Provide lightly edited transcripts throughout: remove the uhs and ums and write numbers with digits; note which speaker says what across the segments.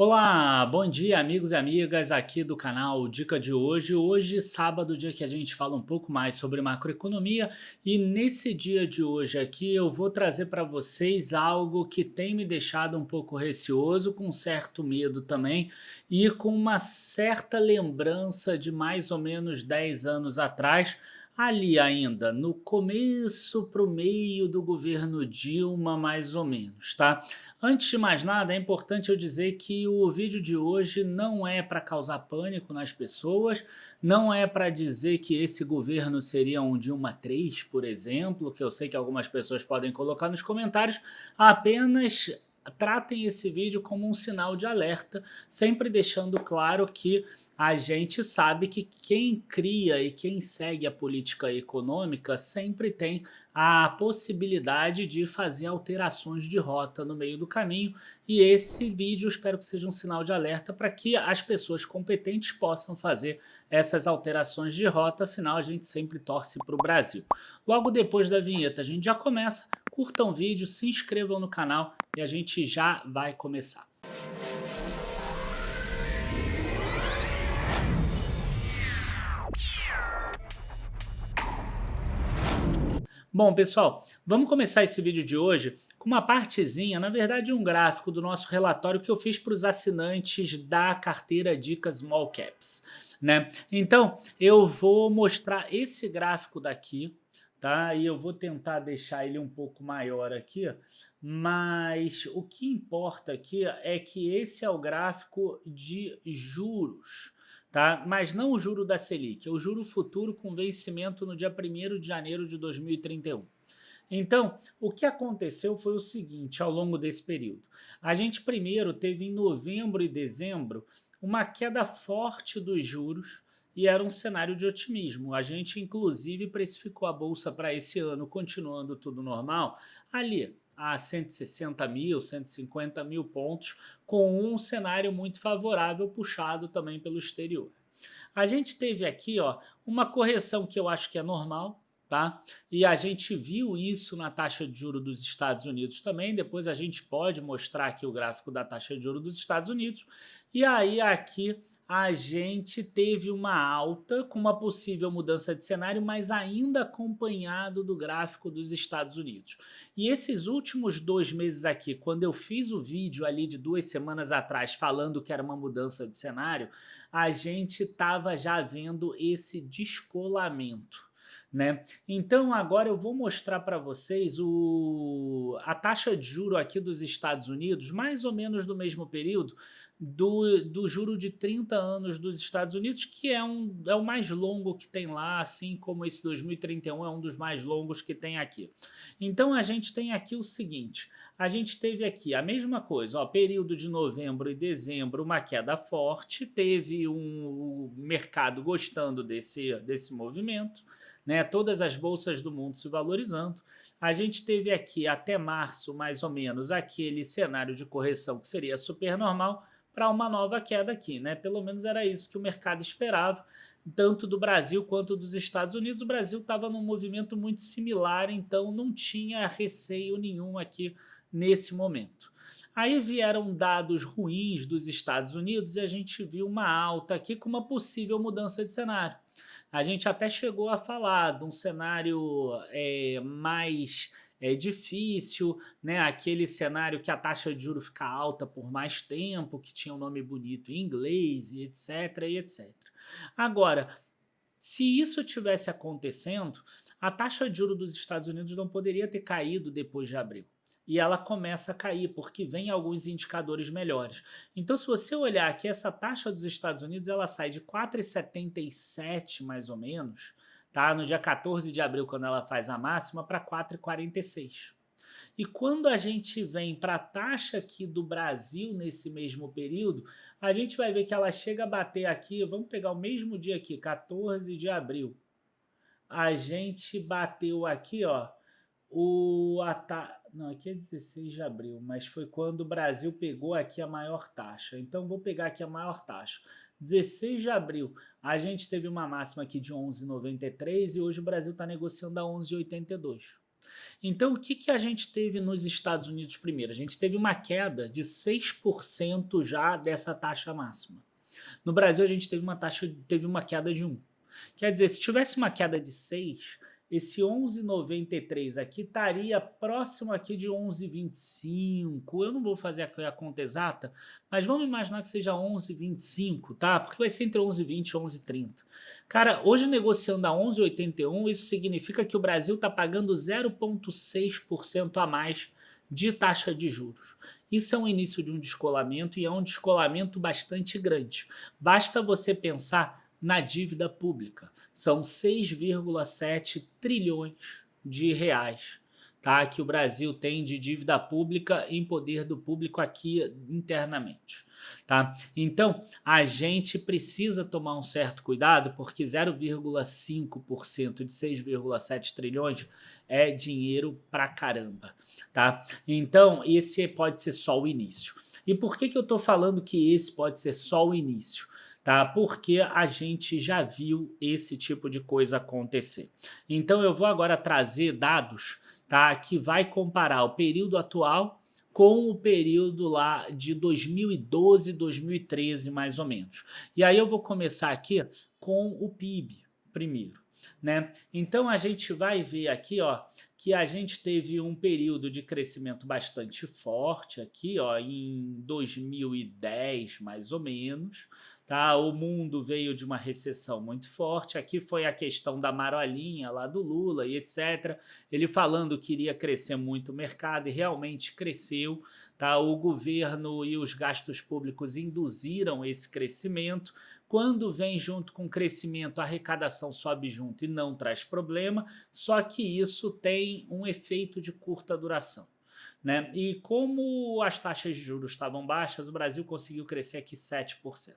Speaker 1: Olá, bom dia, amigos e amigas aqui do canal Dica de Hoje. Hoje, sábado, dia que a gente fala um pouco mais sobre macroeconomia, e nesse dia de hoje aqui eu vou trazer para vocês algo que tem me deixado um pouco receoso, com certo medo também, e com uma certa lembrança de mais ou menos 10 anos atrás, ali ainda no começo para o meio do governo Dilma, mais ou menos, tá? Antes de mais nada, é importante eu dizer que o vídeo de hoje não é para causar pânico nas pessoas, não é para dizer que esse governo seria um Dilma 3, por exemplo, que eu sei que algumas pessoas podem colocar nos comentários, apenas tratem esse vídeo como um sinal de alerta, sempre deixando claro que a gente sabe que quem cria e quem segue a política econômica sempre tem a possibilidade de fazer alterações de rota no meio do caminho, e esse vídeo eu espero que seja um sinal de alerta para que as pessoas competentes possam fazer essas alterações de rota, afinal a gente sempre torce para o Brasil. Logo depois da vinheta a gente já começa, curtam o vídeo, se inscrevam no canal e a gente já vai começar. Bom, pessoal, vamos começar esse vídeo de hoje com uma partezinha, na verdade um gráfico do nosso relatório que eu fiz para os assinantes da carteira Dicas Small Caps, né? Então, eu vou mostrar esse gráfico daqui, tá? E eu vou tentar deixar ele um pouco maior aqui, mas o que importa aqui é que esse é o gráfico de juros, tá? Mas não o juro da Selic, é o juro futuro com vencimento no dia 1º de janeiro de 2031. Então, o que aconteceu foi o seguinte, ao longo desse período. A gente primeiro teve em novembro e dezembro uma queda forte dos juros e era um cenário de otimismo. A gente, inclusive, precificou a bolsa para esse ano, continuando tudo normal, ali a 160 mil, 150 mil pontos, com um cenário muito favorável, puxado também pelo exterior. A gente teve aqui, ó, uma correção que eu acho que é normal, tá? E a gente viu isso na taxa de juros dos Estados Unidos também. Depois a gente pode mostrar aqui o gráfico da taxa de juros dos Estados Unidos. E aí aqui a gente teve uma alta com uma possível mudança de cenário, mas ainda acompanhado do gráfico dos Estados Unidos. E esses últimos 2 meses aqui, quando eu fiz o vídeo ali de 2 semanas atrás falando que era uma mudança de cenário, a gente estava já vendo esse descolamento, né? Então agora eu vou mostrar para vocês a taxa de juro aqui dos Estados Unidos, mais ou menos do mesmo período do juro de 30 anos dos Estados Unidos, que é o mais longo que tem lá, assim como esse 2031 é um dos mais longos que tem aqui. Então a gente tem aqui o seguinte, a gente teve aqui a mesma coisa, ó, período de novembro e dezembro, uma queda forte, teve o mercado gostando desse movimento, né? Todas as bolsas do mundo se valorizando. A gente teve aqui até março, mais ou menos, aquele cenário de correção que seria super normal para uma nova queda aqui, né? Pelo menos era isso que o mercado esperava, tanto do Brasil quanto dos Estados Unidos. O Brasil estava num movimento muito similar, então não tinha receio nenhum aqui nesse momento. Aí vieram dados ruins dos Estados Unidos e a gente viu uma alta aqui com uma possível mudança de cenário. A gente até chegou a falar de um cenário mais difícil, né? Aquele cenário que a taxa de juros fica alta por mais tempo, que tinha um nome bonito em inglês, e etc, e etc. Agora, se isso tivesse acontecendo, a taxa de juros dos Estados Unidos não poderia ter caído depois de abril. E ela começa a cair, porque vem alguns indicadores melhores. Então, se você olhar aqui, essa taxa dos Estados Unidos, ela sai de 4,77 mais ou menos, tá? No dia 14 de abril, quando ela faz a máxima, para 4,46. E quando a gente vem para a taxa aqui do Brasil nesse mesmo período, a gente vai ver que ela chega a bater aqui, vamos pegar o mesmo dia aqui, 14 de abril. A gente bateu aqui, ó, não, aqui é 16 de abril, mas foi quando o Brasil pegou aqui a maior taxa. Então, vou pegar aqui a maior taxa. 16 de abril, a gente teve uma máxima aqui de 11,93 e hoje o Brasil está negociando a 11,82. Então, o que, que a gente teve nos Estados Unidos primeiro? A gente teve uma queda de 6% já dessa taxa máxima. No Brasil, a gente teve uma queda de 1. Quer dizer, se tivesse uma queda de 6, esse 11,93 aqui estaria próximo aqui de 11,25. Eu não vou fazer a conta exata, mas vamos imaginar que seja 11,25, tá? Porque vai ser entre 11,20 e 11,30. Cara, hoje negociando a 11,81, isso significa que o Brasil está pagando 0,6% a mais de taxa de juros. Isso é um início de um descolamento e é um descolamento bastante grande. Basta você pensar na dívida pública. São 6,7 trilhões de reais, tá, que o Brasil tem de dívida pública em poder do público aqui internamente. Tá? Então, a gente precisa tomar um certo cuidado, porque 0,5% de 6,7 trilhões é dinheiro pra caramba. Tá? Então, esse pode ser só o início. E por que eu estou falando que esse pode ser só o início? Tá? Porque a gente já viu esse tipo de coisa acontecer. Então eu vou agora trazer dados, tá, que vai comparar o período atual com o período lá de 2012, 2013, mais ou menos. E aí eu vou começar aqui com o PIB primeiro, né? Então a gente vai ver aqui, ó, que a gente teve um período de crescimento bastante forte aqui, ó, em 2010, mais ou menos. Tá? O mundo veio de uma recessão muito forte. Aqui foi a questão da marolinha lá do Lula e etc. Ele falando que iria crescer muito o mercado e realmente cresceu. Tá? O governo e os gastos públicos induziram esse crescimento. Quando vem junto com o crescimento, a arrecadação sobe junto e não traz problema, só que isso tem um efeito de curta duração. Né? E como as taxas de juros estavam baixas, o Brasil conseguiu crescer aqui 7%.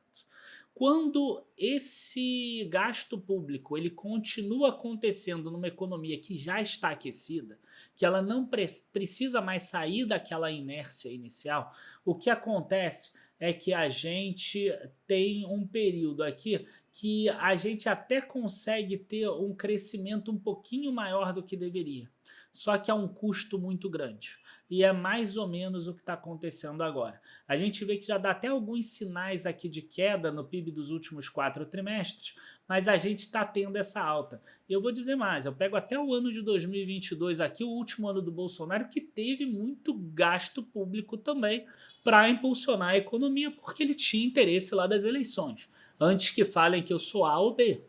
Speaker 1: Quando esse gasto público ele continua acontecendo numa economia que já está aquecida, que ela não precisa mais sair daquela inércia inicial, o que acontece é que a gente tem um período aqui que a gente até consegue ter um crescimento um pouquinho maior do que deveria, só que a um custo muito grande. E é mais ou menos o que está acontecendo agora. A gente vê que já dá até alguns sinais aqui de queda no PIB dos últimos 4 trimestres, mas a gente está tendo essa alta. E eu vou dizer mais, eu pego até o ano de 2022 aqui, o último ano do Bolsonaro, que teve muito gasto público também para impulsionar a economia, porque ele tinha interesse lá das eleições. Antes que falem que eu sou A ou B,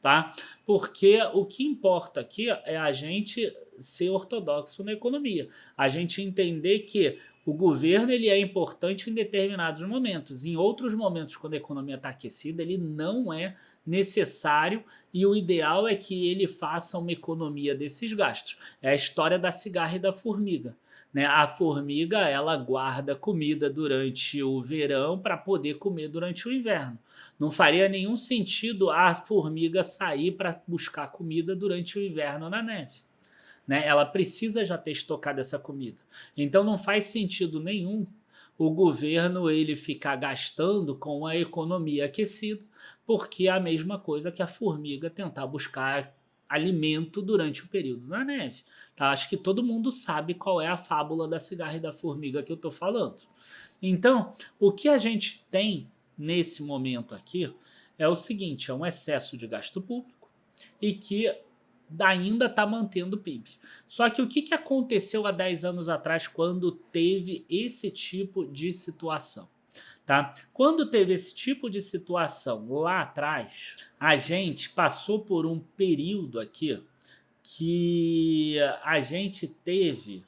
Speaker 1: tá? Porque o que importa aqui é a gente ser ortodoxo na economia, a gente entender que o governo ele é importante em determinados momentos, em outros momentos, quando a economia está aquecida, ele não é necessário e o ideal é que ele faça uma economia desses gastos. É a história da cigarra e da formiga. Né? A formiga ela guarda comida durante o verão para poder comer durante o inverno. Não faria nenhum sentido a formiga sair para buscar comida durante o inverno na neve. Né? Ela precisa já ter estocado essa comida. Então não faz sentido nenhum o governo ele ficar gastando com a economia aquecida, porque é a mesma coisa que a formiga tentar buscar alimento durante o período da neve. Tá? Acho que todo mundo sabe qual é a fábula da cigarra e da formiga que eu estou falando. Então, o que a gente tem nesse momento aqui é o seguinte, é um excesso de gasto público e que ainda está mantendo o PIB. Só que o que aconteceu há 10 anos atrás quando teve esse tipo de situação? Tá? Quando teve esse tipo de situação lá atrás, a gente passou por um período aqui que a gente teve.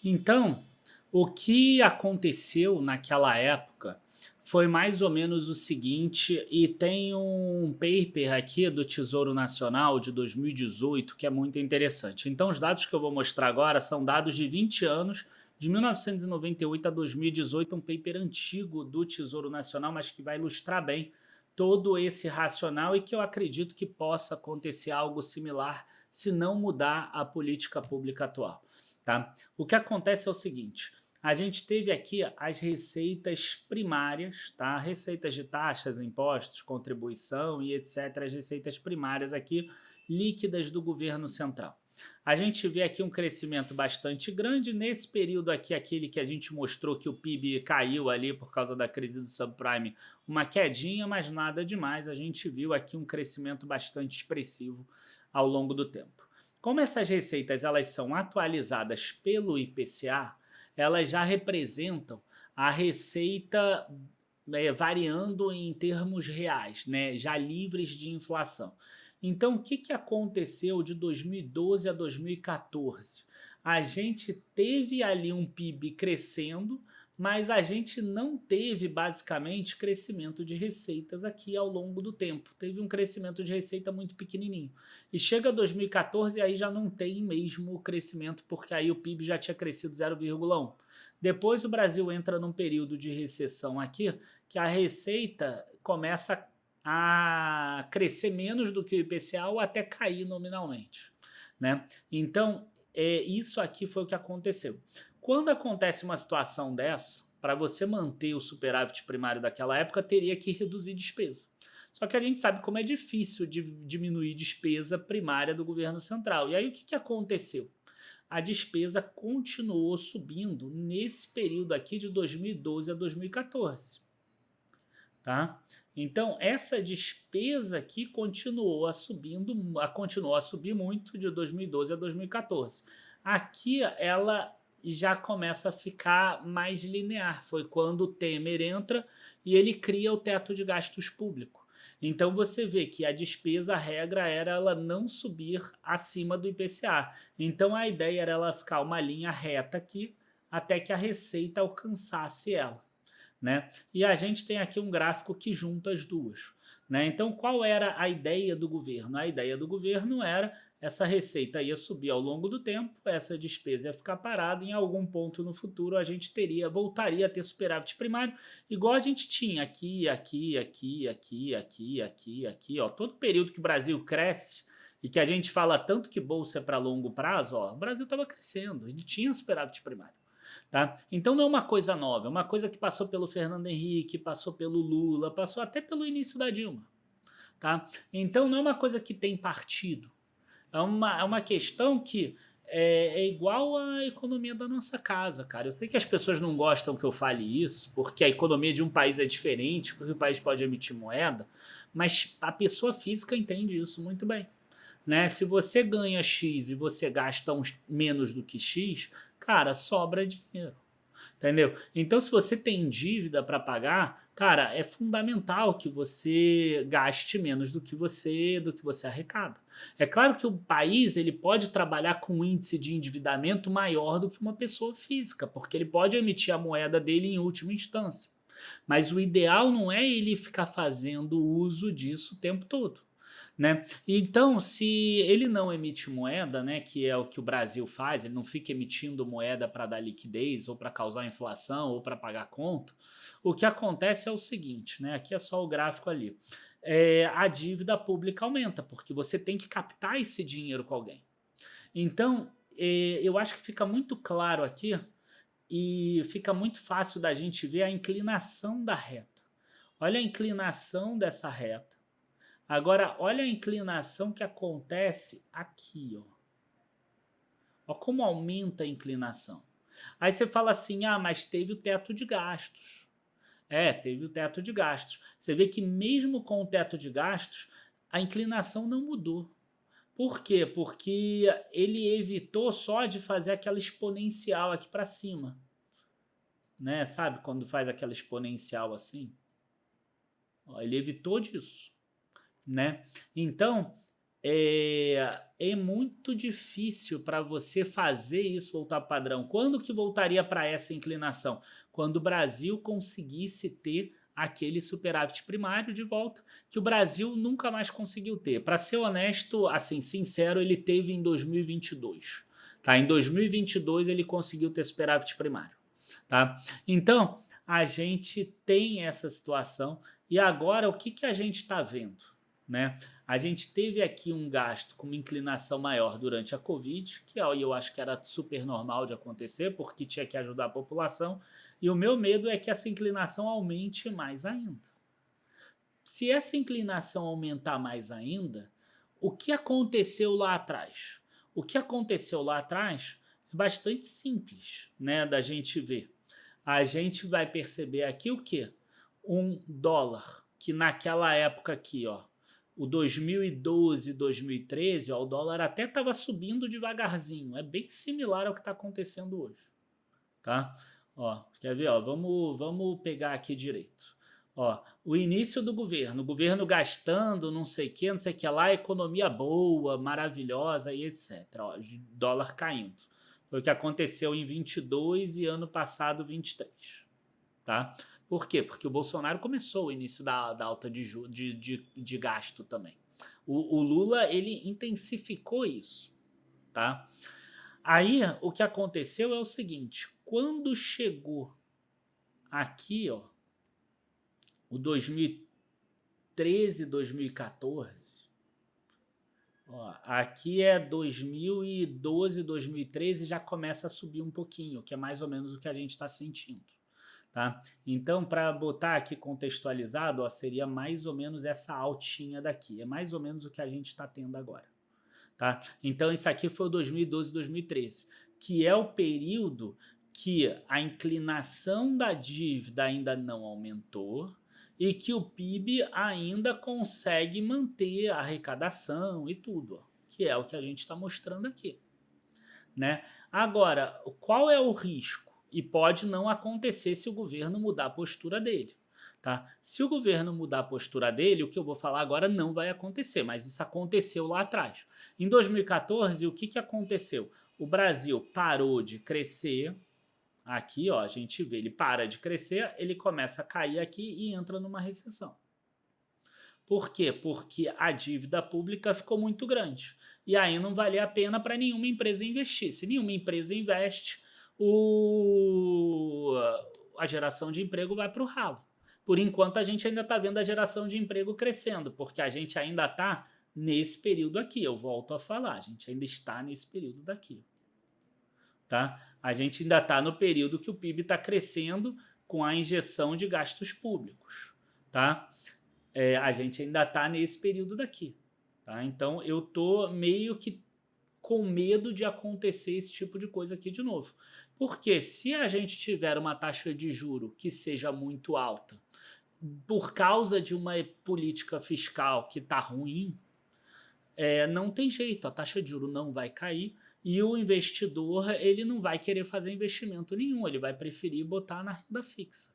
Speaker 1: Então, o que aconteceu naquela época foi mais ou menos o seguinte, e tem um paper aqui do Tesouro Nacional de 2018 que é muito interessante. Então, os dados que eu vou mostrar agora são dados de 20 anos, de 1998 a 2018, um paper antigo do Tesouro Nacional, mas que vai ilustrar bem todo esse racional e que eu acredito que possa acontecer algo similar se não mudar a política pública atual. Tá? O que acontece é o seguinte, a gente teve aqui as receitas primárias, tá? Receitas de taxas, impostos, contribuição e etc. As receitas primárias aqui líquidas do governo central. A gente vê aqui um crescimento bastante grande. Nesse período aqui, aquele que a gente mostrou que o PIB caiu ali por causa da crise do subprime, uma quedinha, mas nada demais. A gente viu aqui um crescimento bastante expressivo ao longo do tempo. Como essas receitas elas são atualizadas pelo IPCA, elas já representam a receita variando em termos reais, né, já livres de inflação. Então, o que aconteceu de 2012 a 2014? A gente teve ali um PIB crescendo, mas a gente não teve basicamente crescimento de receitas aqui ao longo do tempo. Teve um crescimento de receita muito pequenininho. E chega 2014 e aí já não tem mesmo o crescimento, porque aí o PIB já tinha crescido 0,1. Depois o Brasil entra num período de recessão aqui, que a receita começa a crescer menos do que o IPCA ou até cair nominalmente, né? Então, isso aqui foi o que aconteceu. Quando acontece uma situação dessa, para você manter o superávit primário daquela época, teria que reduzir despesa. Só que a gente sabe como é difícil de diminuir despesa primária do governo central. E aí o que aconteceu? A despesa continuou subindo nesse período aqui de 2012 a 2014. Tá? Então, essa despesa aqui continuou a subir muito de 2012 a 2014. Aqui ela já começa a ficar mais linear. Foi quando o Temer entra e ele cria o teto de gastos público. Então você vê que a despesa, a regra era ela não subir acima do IPCA. Então a ideia era ela ficar uma linha reta aqui até que a receita alcançasse ela, né? E a gente tem aqui um gráfico que junta as duas, né? Então, qual era a ideia do governo? A ideia do governo era essa receita ia subir ao longo do tempo, essa despesa ia ficar parada, em algum ponto no futuro a gente voltaria a ter superávit primário, igual a gente tinha aqui, ó, todo período que o Brasil cresce e que a gente fala tanto que bolsa é para longo prazo, ó, o Brasil estava crescendo, a gente tinha superávit primário. Tá? Então não é uma coisa nova, é uma coisa que passou pelo Fernando Henrique, passou pelo Lula, passou até pelo início da Dilma. Tá? Então não é uma coisa que tem partido, é uma questão que é igual à economia da nossa casa, cara. Eu sei que as pessoas não gostam que eu fale isso, porque a economia de um país é diferente, porque o país pode emitir moeda, mas a pessoa física entende isso muito bem. Né? Se você ganha X e você gasta menos do que X, cara, sobra dinheiro. Entendeu? Então, se você tem dívida para pagar, cara, é fundamental que você gaste menos do que você arrecada. É claro que o país ele pode trabalhar com um índice de endividamento maior do que uma pessoa física, porque ele pode emitir a moeda dele em última instância. Mas o ideal não é ele ficar fazendo uso disso o tempo todo. Né? Então, se ele não emite moeda, né, que é o que o Brasil faz, ele não fica emitindo moeda para dar liquidez ou para causar inflação ou para pagar conta, o que acontece é o seguinte, né, aqui é só o gráfico ali, a dívida pública aumenta, porque você tem que captar esse dinheiro com alguém. Então, eu acho que fica muito claro aqui e fica muito fácil da gente ver a inclinação da reta. Olha a inclinação dessa reta. Agora, olha a inclinação que acontece aqui, ó. Olha como aumenta a inclinação. Aí você fala assim, mas teve o teto de gastos. Teve o teto de gastos. Você vê que mesmo com o teto de gastos, a inclinação não mudou. Por quê? Porque ele evitou só de fazer aquela exponencial aqui para cima. Né? Sabe quando faz aquela exponencial assim? Ó, ele evitou disso. Né? Então, é muito difícil para você fazer isso voltar para padrão. Quando que voltaria para essa inclinação? Quando o Brasil conseguisse ter aquele superávit primário de volta, que o Brasil nunca mais conseguiu ter. Para ser honesto, assim, sincero, ele teve em 2022. Tá? Em 2022 ele conseguiu ter superávit primário. Tá? Então, a gente tem essa situação e agora o que a gente está vendo? Né? A gente teve aqui um gasto com uma inclinação maior durante a Covid, que eu acho que era super normal de acontecer, porque tinha que ajudar a população, e o meu medo é que essa inclinação aumente mais ainda. Se essa inclinação aumentar mais ainda, o que aconteceu lá atrás? o que aconteceu lá atrás é bastante simples, né, da gente ver. A gente vai perceber aqui o quê? Um dólar, que naquela época aqui, ó, o 2012, 2013, ó, o dólar até estava subindo devagarzinho. É bem similar ao que está acontecendo hoje, tá? Ó, quer ver? Ó, vamos pegar aqui direito. Ó, o início do governo, o governo gastando não sei o que lá, economia boa, maravilhosa e etc. Ó, dólar caindo. Foi o que aconteceu em 22 e ano passado 23, tá? Por quê? Porque o Bolsonaro começou o início da alta de gasto também. O Lula, ele intensificou isso, tá? Aí, o que aconteceu é o seguinte, quando chegou aqui, ó, o 2013, 2014, ó, aqui é 2012, 2013, já começa a subir um pouquinho, que é mais ou menos o que a gente está sentindo. Tá? Então, para botar aqui contextualizado, ó, seria mais ou menos essa altinha daqui. É mais ou menos o que a gente está tendo agora. Tá? Então, isso aqui foi o 2012 2013, que é o período que a inclinação da dívida ainda não aumentou e que o PIB ainda consegue manter a arrecadação e tudo, ó, que é o que a gente está mostrando aqui. Né? Agora, qual é o risco? E pode não acontecer se o governo mudar a postura dele. Tá? Se o governo mudar a postura dele, o que eu vou falar agora não vai acontecer, mas isso aconteceu lá atrás. Em 2014, o que aconteceu? O Brasil parou de crescer. Aqui, ó, a gente vê, ele para de crescer, ele começa a cair aqui e entra numa recessão. Por quê? Porque a dívida pública ficou muito grande. E aí não valia a pena para nenhuma empresa investir. Se nenhuma empresa investe, a geração de emprego vai para o ralo. Por enquanto, a gente ainda está vendo a geração de emprego crescendo, porque a gente ainda está nesse período aqui. Eu volto a falar, a gente ainda está nesse período daqui. Tá? A gente ainda está no período que o PIB está crescendo com a injeção de gastos públicos. Tá? A gente ainda está nesse período daqui. Tá? Então, eu tô meio que com medo de acontecer esse tipo de coisa aqui de novo. Porque se a gente tiver uma taxa de juro que seja muito alta, por causa de uma política fiscal que está ruim, não tem jeito, a taxa de juro não vai cair e o investidor ele não vai querer fazer investimento nenhum, ele vai preferir botar na renda fixa.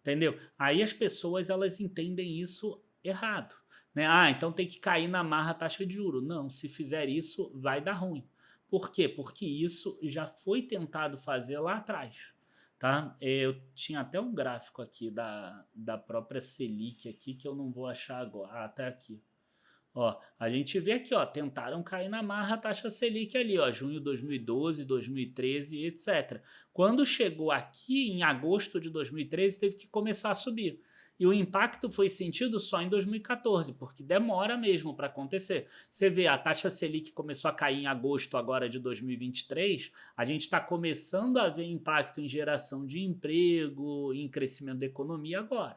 Speaker 1: Entendeu? Aí as pessoas elas entendem isso errado. Né? Então tem que cair na marra a taxa de juros. Não, se fizer isso, vai dar ruim. Por quê? Porque isso já foi tentado fazer lá atrás. Tá? Eu tinha até um gráfico aqui da própria Selic aqui que eu não vou achar agora. Tá aqui. Ó, a gente vê aqui, ó, tentaram cair na marra a taxa Selic ali, ó, junho de 2012, 2013, etc. Quando chegou aqui em agosto de 2013, teve que começar a subir. E o impacto foi sentido só em 2014, porque demora mesmo para acontecer. Você vê, a taxa Selic começou a cair em agosto agora de 2023, a gente está começando a ver impacto em geração de emprego, em crescimento da economia agora.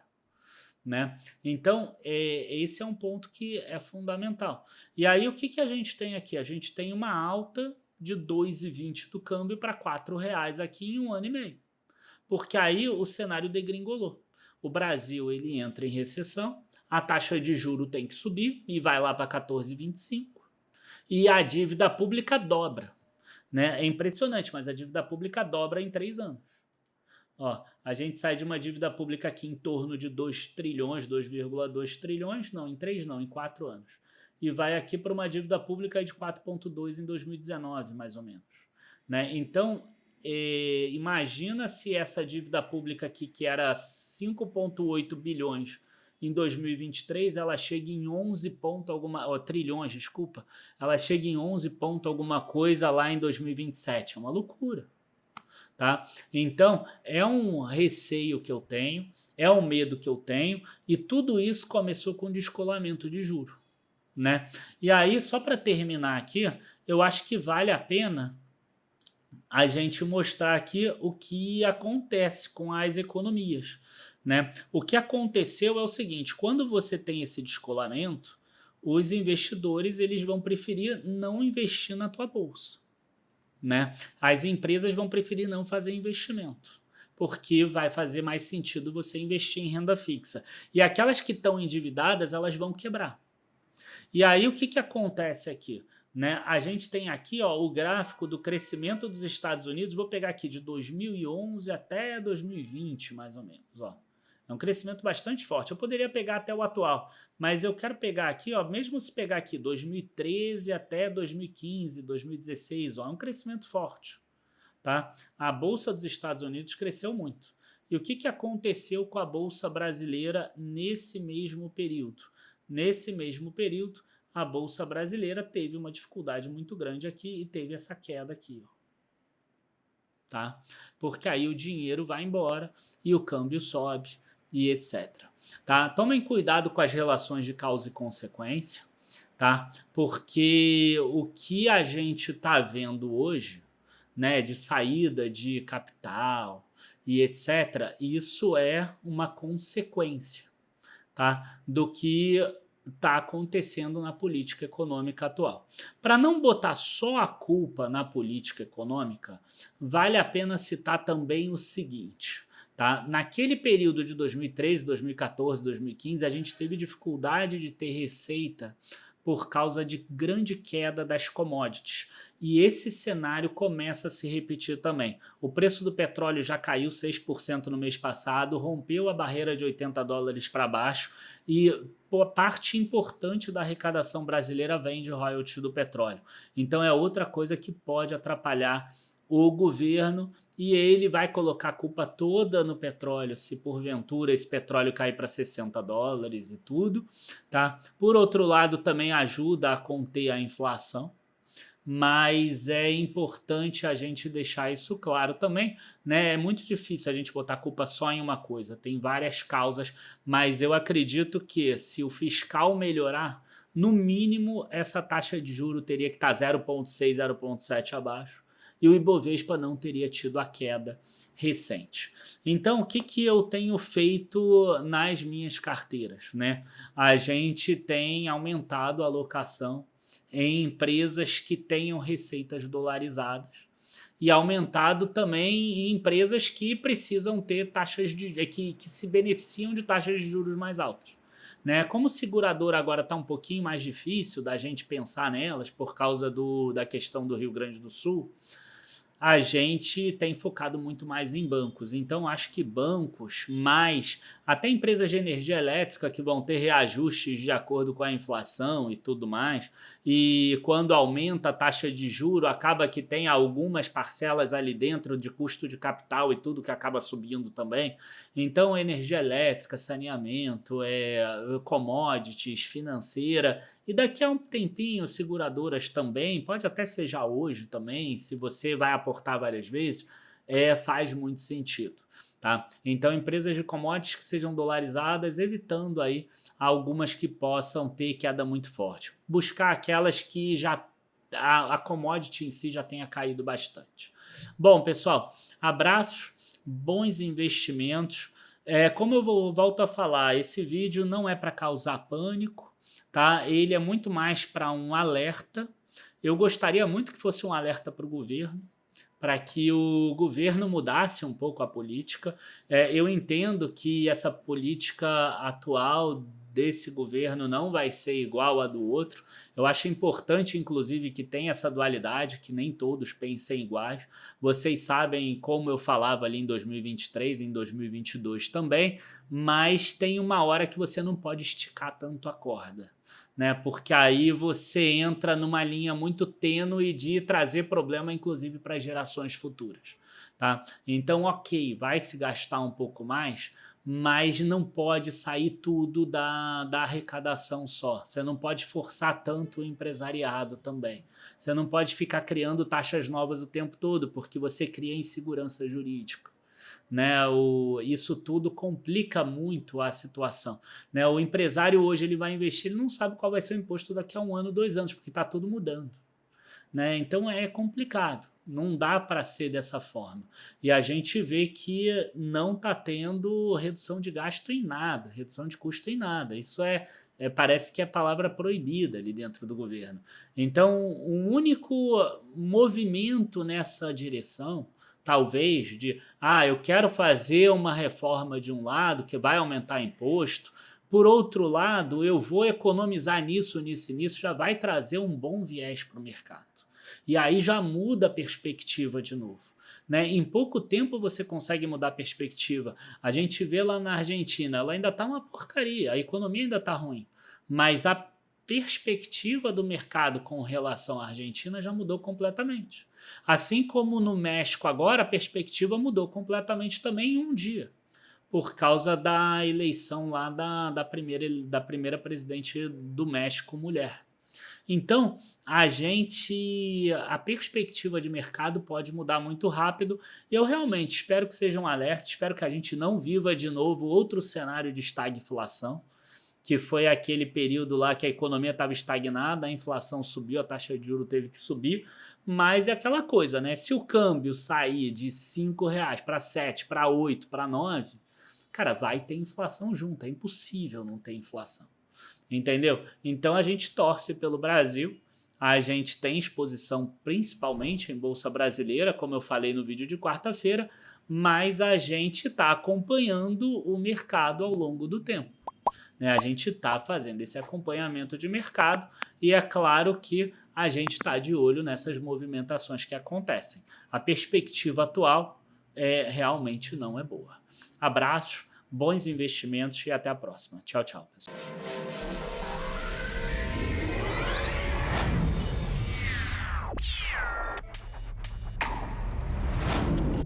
Speaker 1: Né? Então, esse é um ponto que é fundamental. E aí, o que a gente tem aqui? A gente tem uma alta de 2,20 do câmbio para R$ 4 aqui em 1 ano e meio. Porque aí o cenário degringolou. O Brasil ele entra em recessão, a taxa de juro tem que subir e vai lá para 14,25 e a dívida pública dobra. Né? É impressionante, mas a dívida pública dobra em 3 anos. Ó, a gente sai de uma dívida pública aqui em torno de 2 trilhões, 2,2 trilhões, não, em 3 não, em 4 anos. E vai aqui para uma dívida pública de 4,2 em 2019, mais ou menos. Né? Então, imagina se essa dívida pública aqui, que era 5,8 bilhões em 2023, ela chega em 11 ponto alguma, trilhões, desculpa, ela chega em 11 ponto alguma coisa lá em 2027. É uma loucura. Tá? Então, é um receio que eu tenho, é um medo que eu tenho, e tudo isso começou com descolamento de juros. Né? E aí, só para terminar aqui, eu acho que vale a pena a gente mostrar aqui o que acontece com as economias. Né? O que aconteceu é o seguinte, quando você tem esse descolamento, os investidores eles vão preferir não investir na tua bolsa, né? As empresas vão preferir não fazer investimento, porque vai fazer mais sentido você investir em renda fixa. E aquelas que estão endividadas, elas vão quebrar. E aí o que, que acontece aqui? Né? A gente tem aqui ó, o gráfico do crescimento dos Estados Unidos, vou pegar aqui de 2011 até 2020, mais ou menos. Ó. É um crescimento bastante forte. Eu poderia pegar até o atual, mas eu quero pegar aqui, ó, mesmo se pegar aqui 2013 até 2015, 2016, ó, é um crescimento forte. Tá? A Bolsa dos Estados Unidos cresceu muito. E o que, que aconteceu com a Bolsa brasileira nesse mesmo período? Nesse mesmo período, a Bolsa brasileira teve uma dificuldade muito grande aqui e teve essa queda aqui. Ó. Tá? Porque aí o dinheiro vai embora e o câmbio sobe e etc. Tá? Tomem cuidado com as relações de causa e consequência, tá? Porque o que a gente está vendo hoje, né, de saída de capital e etc., isso é uma consequência, tá, do que está acontecendo na política econômica atual. Para não botar só a culpa na política econômica, vale a pena citar também o seguinte, tá? Naquele período de 2013, 2014, 2015, a gente teve dificuldade de ter receita por causa de grande queda das commodities. E esse cenário começa a se repetir também. O preço do petróleo já caiu 6% no mês passado, rompeu a barreira de $80 para baixo e parte importante da arrecadação brasileira vem de royalties do petróleo. Então é outra coisa que pode atrapalhar o governo e ele vai colocar a culpa toda no petróleo, se porventura esse petróleo cair para $60 e tudo, tá? Por outro lado, também ajuda a conter a inflação, mas é importante a gente deixar isso claro também, né? É muito difícil a gente botar a culpa só em uma coisa, tem várias causas, mas eu acredito que se o fiscal melhorar, no mínimo essa taxa de juro teria que estar 0,6, 0,7 abaixo, e o Ibovespa não teria tido a queda recente. Então, o que, que eu tenho feito nas minhas carteiras, né? A gente tem aumentado a alocação em empresas que tenham receitas dolarizadas e aumentado também em empresas que precisam ter taxas de que se beneficiam de taxas de juros mais altas. Né? Como seguradora agora está um pouquinho mais difícil da gente pensar nelas por causa da questão do Rio Grande do Sul, a gente tem focado muito mais em bancos. Então, acho que bancos, mais até empresas de energia elétrica que vão ter reajustes de acordo com a inflação e tudo mais, e quando aumenta a taxa de juro, acaba que tem algumas parcelas ali dentro de custo de capital e tudo que acaba subindo também. Então, energia elétrica, saneamento, commodities, financeira, e daqui a um tempinho, seguradoras também, pode até ser já hoje também, se você vai aportar várias vezes, faz muito sentido. Tá? Então, empresas de commodities que sejam dolarizadas, evitando aí algumas que possam ter queda muito forte. Buscar aquelas que já a commodity em si já tenha caído bastante. Bom, pessoal, abraços, bons investimentos. Como eu volto a falar, esse vídeo não é para causar pânico, tá? Ele é muito mais para um alerta. Eu gostaria muito que fosse um alerta para o governo, para que o governo mudasse um pouco a política. Eu entendo que essa política atual desse governo não vai ser igual à do outro. Eu acho importante, inclusive, que tenha essa dualidade, que nem todos pensem iguais. Vocês sabem como eu falava ali em 2023, em 2022 também, mas tem uma hora que você não pode esticar tanto a corda. Né? Porque aí você entra numa linha muito tênue de trazer problema, inclusive, para as gerações futuras. Tá? Então, ok, vai se gastar um pouco mais, mas não pode sair tudo da arrecadação só. Você não pode forçar tanto o empresariado também. Você não pode ficar criando taxas novas o tempo todo, porque você cria insegurança jurídica. Né, isso tudo complica muito a situação. Né? O empresário hoje ele vai investir, ele não sabe qual vai ser o imposto daqui a 1 ano, 2 anos, porque está tudo mudando. Né? Então é complicado. Não dá para ser dessa forma. E a gente vê que não está tendo redução de gasto em nada, redução de custo em nada. Isso parece que é palavra proibida ali dentro do governo. Então, o único movimento nessa direção, talvez, de eu quero fazer uma reforma de um lado que vai aumentar imposto, por outro lado, eu vou economizar nisso, nisso e nisso, já vai trazer um bom viés para o mercado. E aí já muda a perspectiva de novo. Né? Em pouco tempo você consegue mudar a perspectiva. A gente vê lá na Argentina, ela ainda está uma porcaria, a economia ainda está ruim, mas a perspectiva do mercado com relação à Argentina já mudou completamente. Assim como no México agora, a perspectiva mudou completamente também em um dia, por causa da eleição lá da primeira presidente do México, mulher. Então, a perspectiva de mercado pode mudar muito rápido. Eu realmente espero que seja um alerta, espero que a gente não viva de novo outro cenário de estagflação, que foi aquele período lá que a economia estava estagnada, a inflação subiu, a taxa de juros teve que subir, mas é aquela coisa, né? Se o câmbio sair de R$ 5 para 7, para 8, para 9, cara, vai ter inflação junto, é impossível não ter inflação. Entendeu? Então a gente torce pelo Brasil, a gente tem exposição principalmente em Bolsa Brasileira, como eu falei no vídeo de quarta-feira, mas a gente está acompanhando o mercado ao longo do tempo. Né? A gente está fazendo esse acompanhamento de mercado e é claro que a gente está de olho nessas movimentações que acontecem. A perspectiva atual realmente não é boa. Abraços, bons investimentos e até a próxima. Tchau, tchau, pessoal.